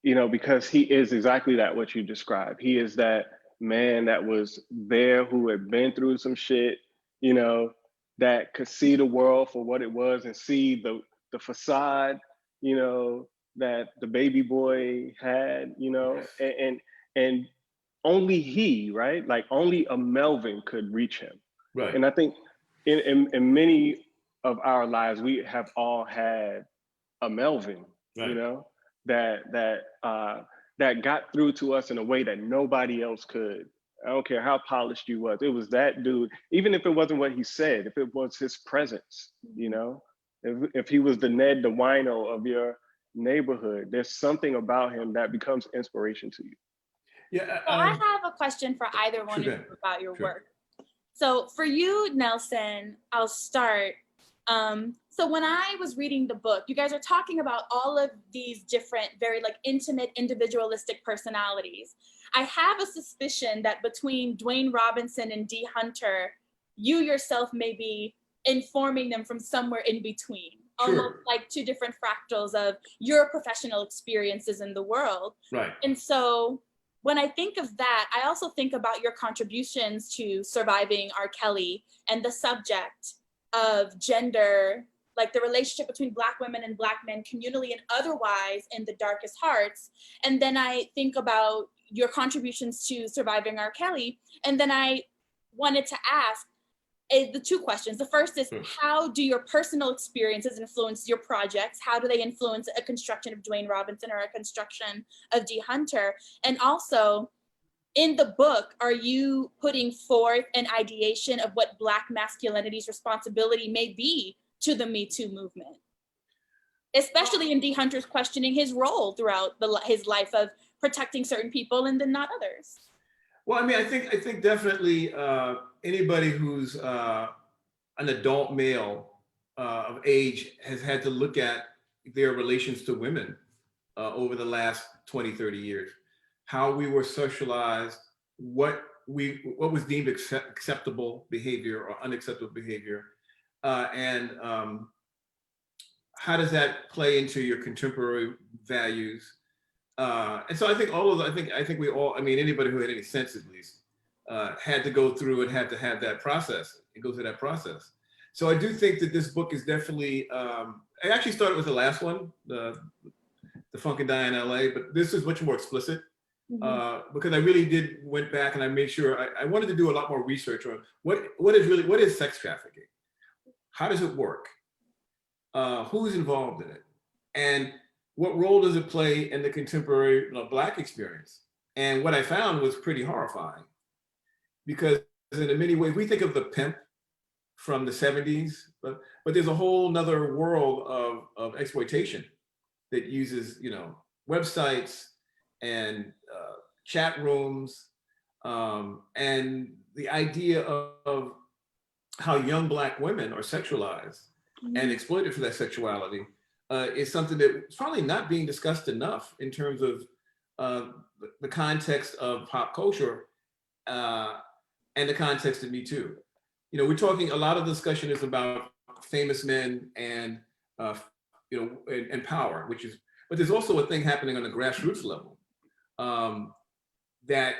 You know, because he is exactly that, what you described. He is that man that was there, who had been through some shit, you know, that could see the world for what it was and see the facade, you know, that the baby boy had, you know, and only he, right? Like only a Melvin could reach him. Right. And I think in many of our lives, we have all had a Melvin, you know, that got through to us in a way that nobody else could. I don't care how polished you was. It was that dude, even if it wasn't what he said, if it was his presence, you know, if he was the Ned the wino of your neighborhood, there's something about him that becomes inspiration to you. Yeah. So I have a question for either one of you about your work. So for you, Nelson, I'll start. So when I was reading the book, you guys are talking about all of these different, very like intimate, individualistic personalities. I have a suspicion that between Dwayne Robinson and D. Hunter, you yourself may be informing them from somewhere in between, almost like two different fractals of your professional experiences in the world. Right. And so when I think of that, I also think about your contributions to surviving R. Kelly and the subject of gender, like the relationship between Black women and Black men, communally and otherwise, in the darkest hearts. And then I think about your contributions to surviving R. Kelly. And then I wanted to ask the two questions. The first is, how do your personal experiences influence your projects? How do they influence a construction of Dwayne Robinson or a construction of D. Hunter? And also, in the book, are you putting forth an ideation of what Black masculinity's responsibility may be to the Me Too movement? Especially in D. Hunter's questioning his role throughout his life of protecting certain people and then not others. Well, I mean, I think definitely anybody who's an adult male of age has had to look at their relations to women over the last 20, 30 years. How we were socialized, what was deemed acceptable behavior or unacceptable behavior, and how does that play into your contemporary values? And so I think all of I think we all, I mean, anybody who had any sense at least, had to go through and had to have that process and go through that process. So I do think that this book is definitely, I actually started with the last one, the Funk and Die in LA, but this is much more explicit. Because I really went back and I made sure I wanted to do a lot more research on what is sex trafficking? How does it work? Who's involved in it? And what role does it play in the contemporary Black experience? And what I found was pretty horrifying, because in many ways, we think of the pimp from the 70s, but there's a whole nother world of exploitation that uses, websites and chat rooms, and the idea of how young Black women are sexualized and exploited for that sexuality is something that's probably not being discussed enough in terms of the context of pop culture and the context of Me Too. We're talking, a lot of the discussion is about famous men and and power, but there's also a thing happening on a grassroots level that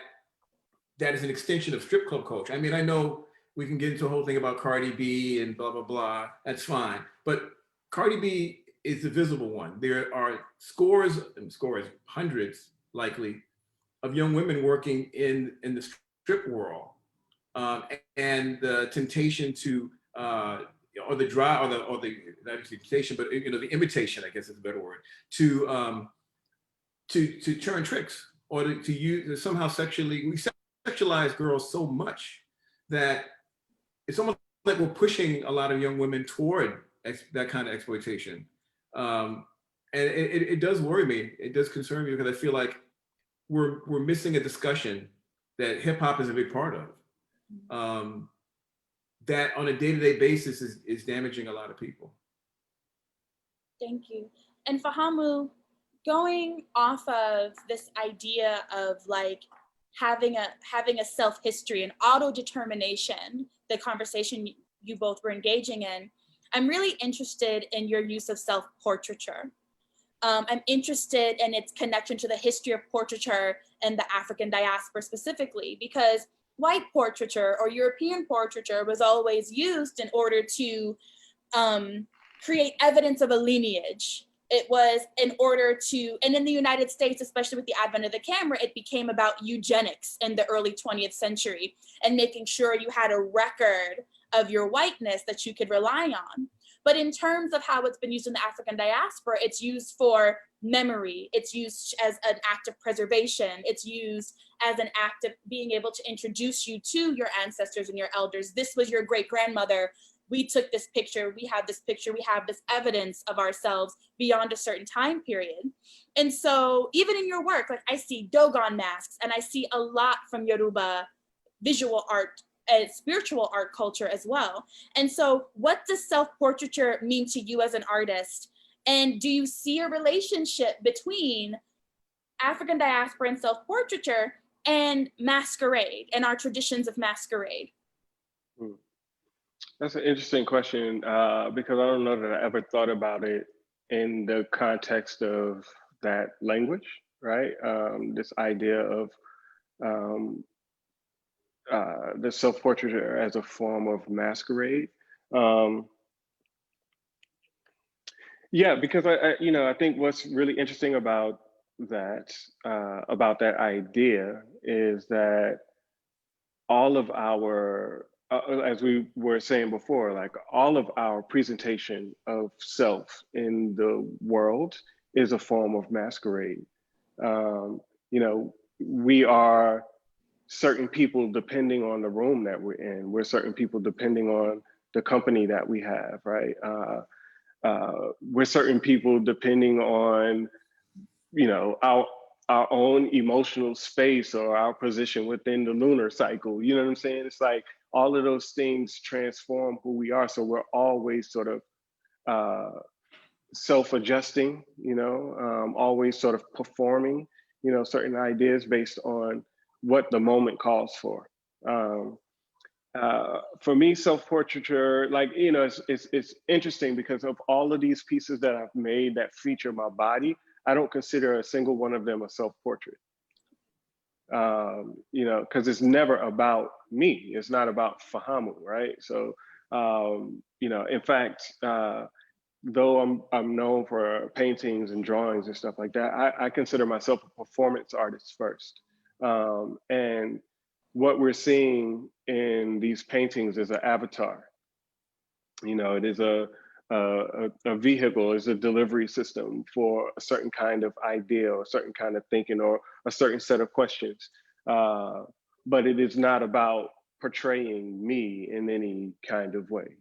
is an extension of strip club culture. I mean, I know we can get into a whole thing about Cardi B and blah, blah, blah. That's fine. But Cardi B is the visible one. There are scores and scores, hundreds likely, of young women working in the strip world, and the temptation to, or the drive, or the not temptation, but the imitation, I guess is a better word, to turn tricks, or to use, to somehow we sexualize girls so much that it's almost like we're pushing a lot of young women toward that kind of exploitation. And it does worry me. It does concern me, because I feel like we're missing a discussion that hip hop is a big part of, that on a day-to-day basis is damaging a lot of people. Thank you. And Fahamu, going off of this idea of like having a self-history and auto-determination, the conversation you both were engaging in, I'm really interested in your use of self-portraiture. I'm interested in its connection to the history of portraiture and the African diaspora specifically, because white portraiture or European portraiture was always used in order to create evidence of a lineage. It was in order to, and in the United States, especially with the advent of the camera, it became about eugenics in the early 20th century and making sure you had a record of your whiteness that you could rely on. But in terms of how it's been used in the African diaspora, it's used for memory. It's used as an act of preservation. It's used as an act of being able to introduce you to your ancestors and your elders. This was your great grandmother. We took this picture. We have this picture. We have this evidence of ourselves beyond a certain time period. And so even in your work, like I see Dogon masks, and I see a lot from Yoruba visual art and spiritual art culture as well. And so what does self-portraiture mean to you as an artist? And do you see a relationship between African diaspora and self-portraiture and masquerade and our traditions of masquerade? That's an interesting question, because I don't know that I ever thought about it in the context of that language, right? This idea of the self-portraiture as a form of masquerade. Yeah, because I think what's really interesting about that idea is that all of our, as we were saying before, like all of our presentation of self in the world is a form of masquerade. We are certain people depending on the room that we're in. We're certain people depending on the company that we have, right? We're certain people depending on, our own emotional space or our position within the lunar cycle. You know what I'm saying? It's like all of those things transform who we are. So we're always sort of self-adjusting, always sort of performing, certain ideas based on what the moment calls for. For me, self-portraiture, it's interesting because of all of these pieces that I've made that feature my body, I don't consider a single one of them a self-portrait. Because it's never about me. It's not about Fahamu, right? So, in fact, though I'm known for paintings and drawings and stuff like that, I consider myself a performance artist first. And what we're seeing in these paintings is an avatar. It is a vehicle, is a delivery system for a certain kind of idea or a certain kind of thinking or a certain set of questions. But it is not about portraying me in any kind of way,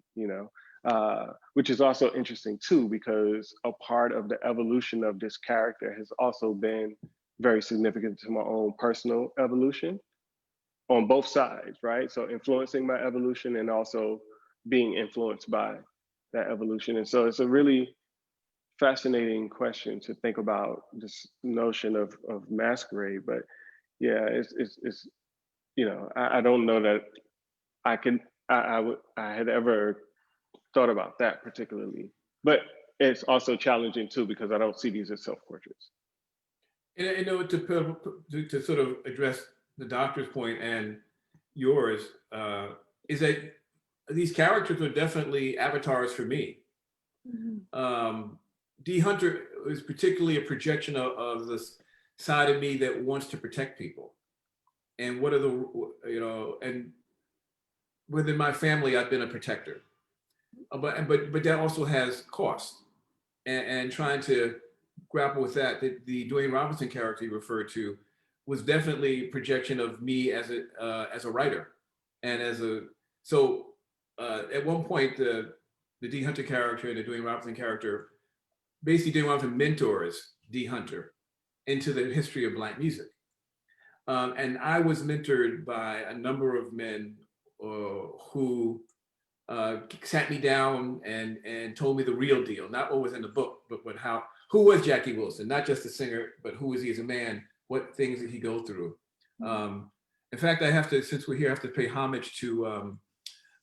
which is also interesting too, because a part of the evolution of this character has also been very significant to my own personal evolution on both sides, right? So influencing my evolution and also being influenced by that evolution. And so it's a really fascinating question to think about, this notion of masquerade. But yeah, it's I don't know that I had ever thought about that particularly. But it's also challenging too, because I don't see these as self-portraits. And to sort of address the doctor's point and yours, is that these characters are definitely avatars for me. D. Hunter is particularly a projection of this side of me that wants to protect people. And what are the, you know, and within my family, I've been a protector. But that also has cost. And trying to grapple with that, the Dwayne Robinson character you referred to was definitely a projection of me as a writer. And at one point, the D. Hunter character and the Dwayne Robinson character basically Dwayne Robinson mentors D. Hunter into the history of Black music. And I was mentored by a number of men who sat me down and told me the real deal, not what was in the book, but who was Jackie Wilson, not just a singer, but who was he as a man, what things did he go through. In fact, since we're here, I have to pay homage to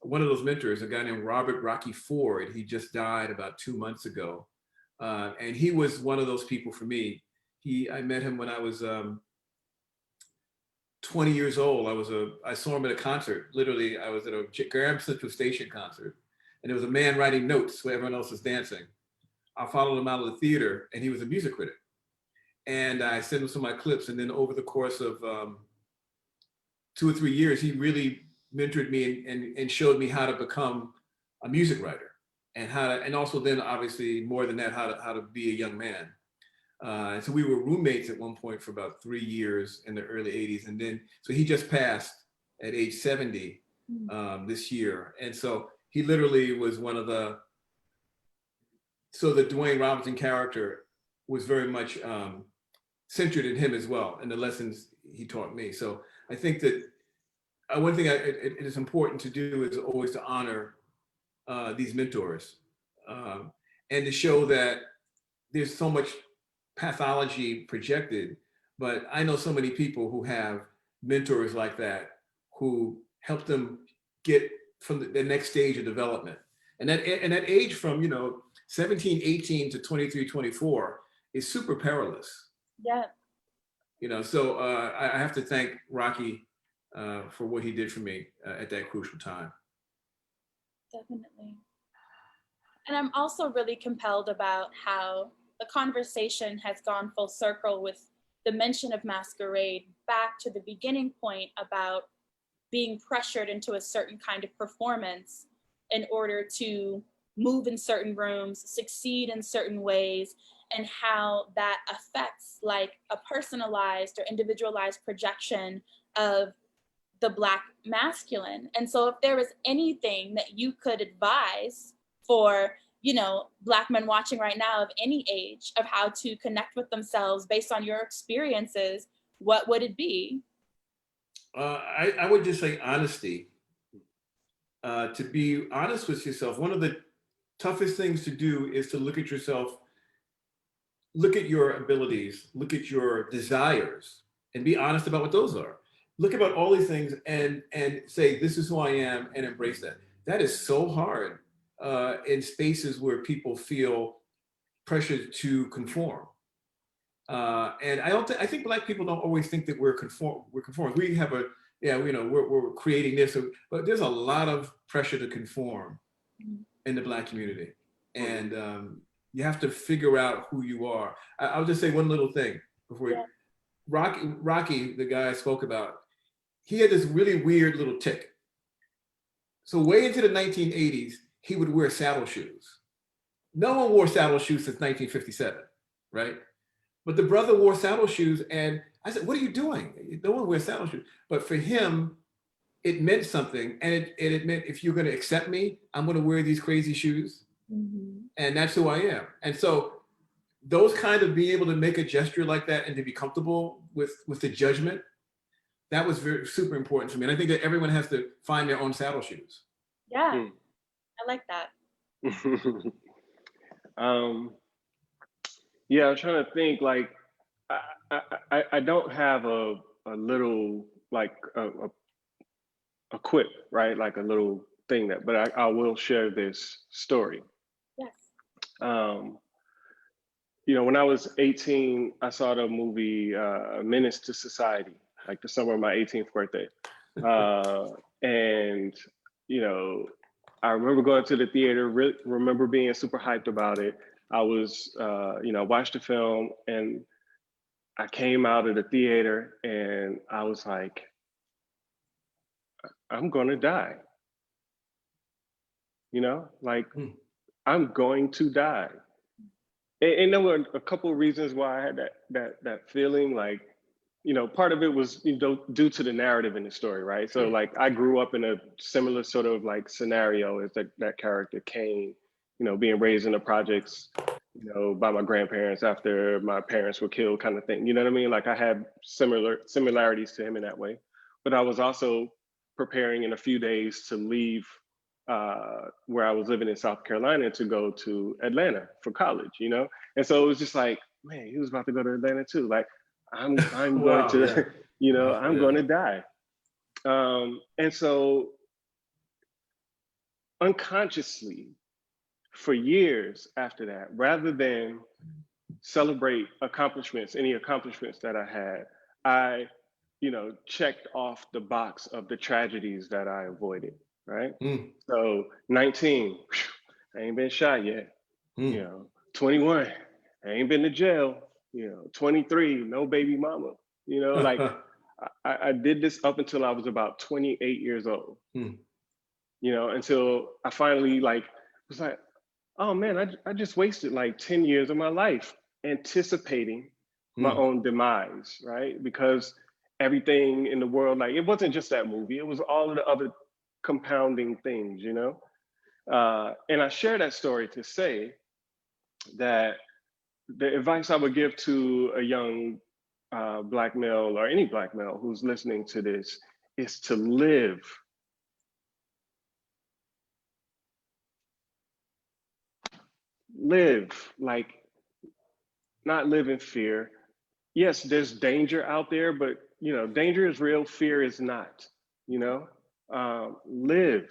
one of those mentors, a guy named Robert Rocky Ford. He just died about 2 months ago. And he was one of those people for me. I met him when I was 20 years old. I saw him at a concert. Literally, I was at a Graham Central Station concert, and there was a man writing notes where everyone else was dancing. I followed him out of the theater, and he was a music critic. And I sent him some of my clips, and then over the course of 2 or 3 years, he really mentored me and showed me how to become a music writer, and also then obviously more than that, how to be a young man. And so we were roommates at one point for about 3 years in the early 80s. And then, so he just passed at age 70 this year. And so he literally was so the Dwayne Robinson character was very much centered in him as well, and the lessons he taught me. So I think that one thing it is important to do is always to honor these mentors and to show that there's so much pathology projected, but I know so many people who have mentors like that who help them get from the next stage of development. And that age from 17, 18 to 23, 24 is super perilous. Yeah. So I have to thank Rocky for what he did for me at that crucial time. Definitely. And I'm also really compelled about how the conversation has gone full circle with the mention of masquerade back to the beginning point about being pressured into a certain kind of performance in order to move in certain rooms, succeed in certain ways, and how that affects like a personalized or individualized projection of the Black masculine. And so if there was anything that you could advise for Black men watching right now of any age of how to connect with themselves based on your experiences, what would it be? I would just say honesty. To be honest with yourself. One of the toughest things to do is to look at yourself, look at your abilities, look at your desires, and be honest about what those are. Look about all these things and say, this is who I am, and embrace that. That is so hard in spaces where people feel pressured to conform. And I think Black people don't always think that we're conform. We have we're creating this, but there's a lot of pressure to conform in the Black community, and you have to figure out who you are. I'll just say one little thing before. Yeah. Rocky, the guy I spoke about, he had this really weird little tick. So way into the 1980s, he would wear saddle shoes. No one wore saddle shoes since 1957, right? But the brother wore saddle shoes, and I said, what are you doing? No one wears saddle shoes. But for him, it meant something, and it meant, if you're gonna accept me, I'm gonna wear these crazy shoes, and that's who I am. And so those kind of being able to make a gesture like that and to be comfortable with the judgment, that was super important for me. And I think that everyone has to find their own saddle shoes. Yeah, I like that. Yeah, I'm trying to think, like, I don't have a little, like, a quip, right? Like a little thing but I will share this story. Yes. When I was 18, I saw the movie Menace to Society, like the summer of my 18th birthday. And, I remember going to the theater, remember being super hyped about it. I was, watched the film, and I came out of the theater and I was like, I'm gonna die. I'm going to die. And there were a couple of reasons why I had that feeling. Like, part of it was due to the narrative in the story, right? So like I grew up in a similar sort of like scenario as that character Kane, being raised in the projects, by my grandparents after my parents were killed, kind of thing. You know what I mean? Like I had similarities to him in that way. But I was also preparing in a few days to leave where I was living in South Carolina to go to Atlanta for college, And so it was just like, man, he was about to go to Atlanta too. Like I'm Wow, going to, I'm going to die. And so unconsciously, for years after that, rather than celebrate any accomplishments that I had, I, checked off the box of the tragedies that I avoided, right? So 19, I ain't been shot yet. 21, I ain't been to jail. 23, no baby mama. Like I did this up until I was about 28 years old. Until I finally was like, oh man, I just wasted like 10 years of my life anticipating my own demise, right? Because everything in the world, like it wasn't just that movie, it was all of the other compounding things, and I share that story to say that the advice I would give to a young Black male or any Black male who's listening to this is to live. Like not live in fear. Yes, there's danger out there, but danger is real, fear is not, live.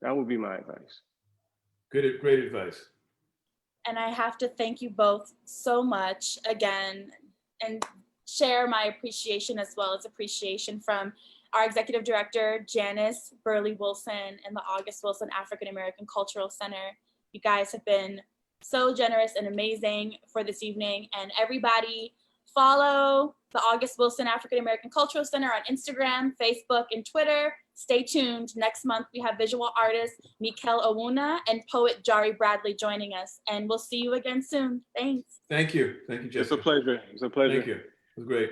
That would be my advice. Great advice. And I have to thank you both so much again and share my appreciation as well as appreciation from our executive director, Janice Burley Wilson, and the August Wilson African American Cultural Center. You guys have been so generous and amazing for this evening. And everybody follow the August Wilson African American Cultural Center on Instagram, Facebook, and Twitter. Stay tuned. Next month, we have visual artist Mikel Owuna and poet Jari Bradley joining us. And we'll see you again soon. Thanks. Thank you. Thank you, Jessica. It's a pleasure. Thank you. It was great.